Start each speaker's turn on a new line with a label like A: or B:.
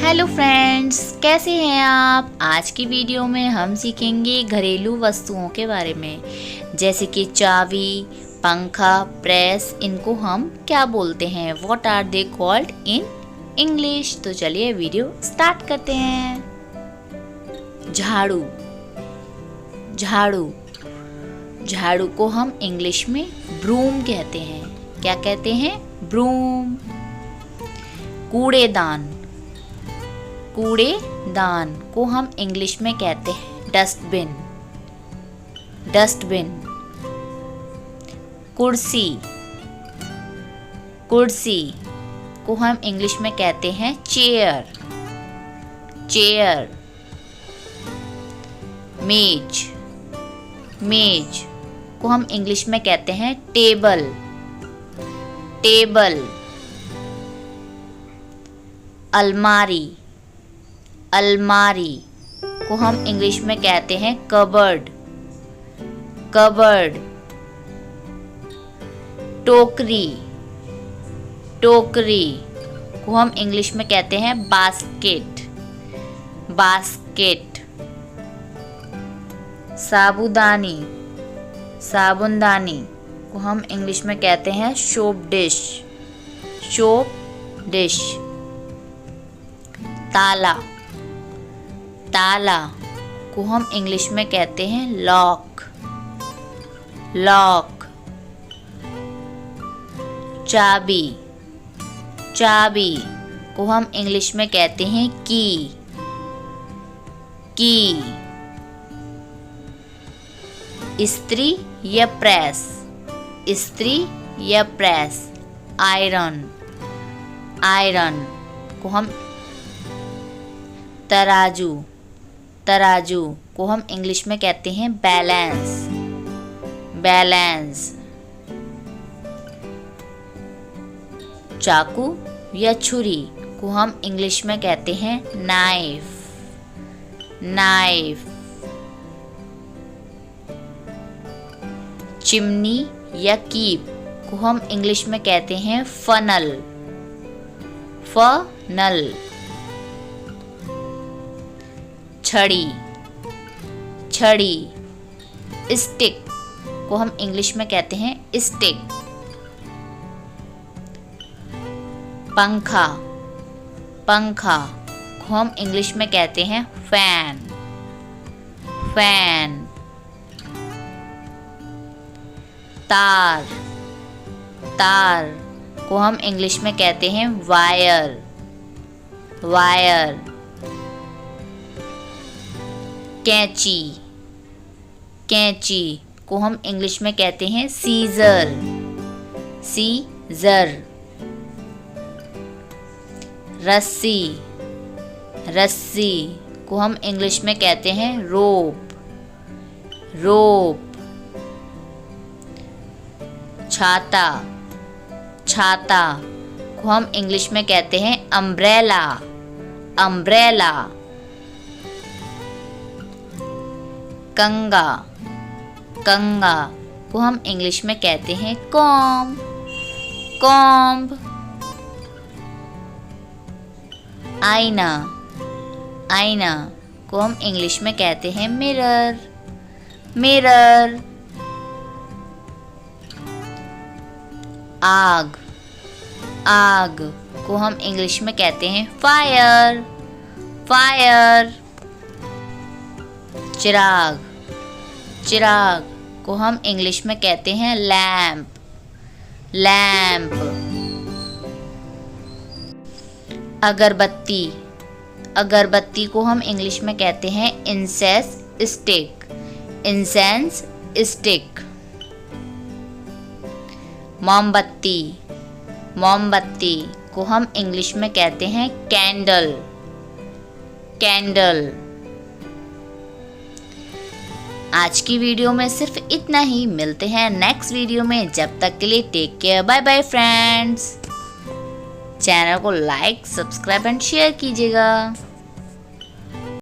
A: Hello friends, कैसे हैं आप। आज की वीडियो में हम सीखेंगे घरेलू वस्तुओं के बारे में, जैसे कि चाबी, पंखा, प्रेस। इनको हम क्या बोलते हैं, what are they called in English. तो चलिए वीडियो स्टार्ट करते हैं। झाड़ू, झाड़ू, झाड़ू को हम इंग्लिश में ब्रूम कहते हैं। क्या कहते हैं? ब्रूम। कूड़ेदान, कूड़ेदान को हम इंग्लिश में कहते हैं डस्टबिन, डस्टबिन। कुर्सी, कुर्सी को हम इंग्लिश में कहते हैं चेयर, चेयर। मेज, मेज को हम इंग्लिश में कहते हैं टेबल, टेबल। अलमारी, अलमारी को हम इंग्लिश में कहते हैं कबर्ड, कबर्ड। टोकरी, टोकरी को हम इंग्लिश में कहते हैं बास्केट, बास्केट। साबुदानी, साबुनदानी को हम इंग्लिश में कहते हैं सोप डिश, सोप डिश। ताला, ताला को हम इंग्लिश में कहते हैं लॉक, लॉक। चाबी, चाबी को हम इंग्लिश में कहते हैं की, की। इस्त्री या प्रेस, इस्त्री या प्रेस। आयरन, आयरन को हम तराजू, तराजू को हम इंग्लिश में कहते हैं बैलेंस, बैलेंस। चाकू या छुरी को हम इंग्लिश में कहते हैं नाइफ, नाइफ। चिमनी या कीप को हम इंग्लिश में कहते हैं फनल, फनल। छड़ी, छड़ी। स्टिक को हम इंग्लिश में कहते हैं स्टिक। पंखा, पंखा को हम इंग्लिश में कहते हैं फैन, फैन। तार, तार को हम इंग्लिश में कहते हैं वायर, वायर। कैंची, कैंची को हम इंग्लिश में कहते हैं सीजर, सीजर। रस्सी, रस्सी को हम इंग्लिश में कहते हैं रोप, रोप। छाता, छाता को हम इंग्लिश में कहते हैं अम्ब्रेला, अम्ब्रेला। कंगा, कंगा को हम इंग्लिश में कहते हैं कॉम्ब, कॉम्ब। आईना, आईना को हम इंग्लिश में कहते हैं मिरर, मिरर। आग, आग को हम इंग्लिश में कहते हैं फायर, फायर। चिराग, चिराग को हम इंग्लिश में कहते हैं लैंप, लैंप। अगरबत्ती, अगरबत्ती को हम इंग्लिश में कहते हैं इंसेंस स्टिक, इंसेंस स्टिक। मोमबत्ती, मोमबत्ती को हम इंग्लिश में कहते हैं कैंडल, कैंडल। आज की वीडियो में सिर्फ इतना ही। मिलते हैं नेक्स्ट वीडियो में, जब तक के लिए take care, bye bye friends. Channel को लाइक, सब्सक्राइब एंड शेयर कीजिएगा।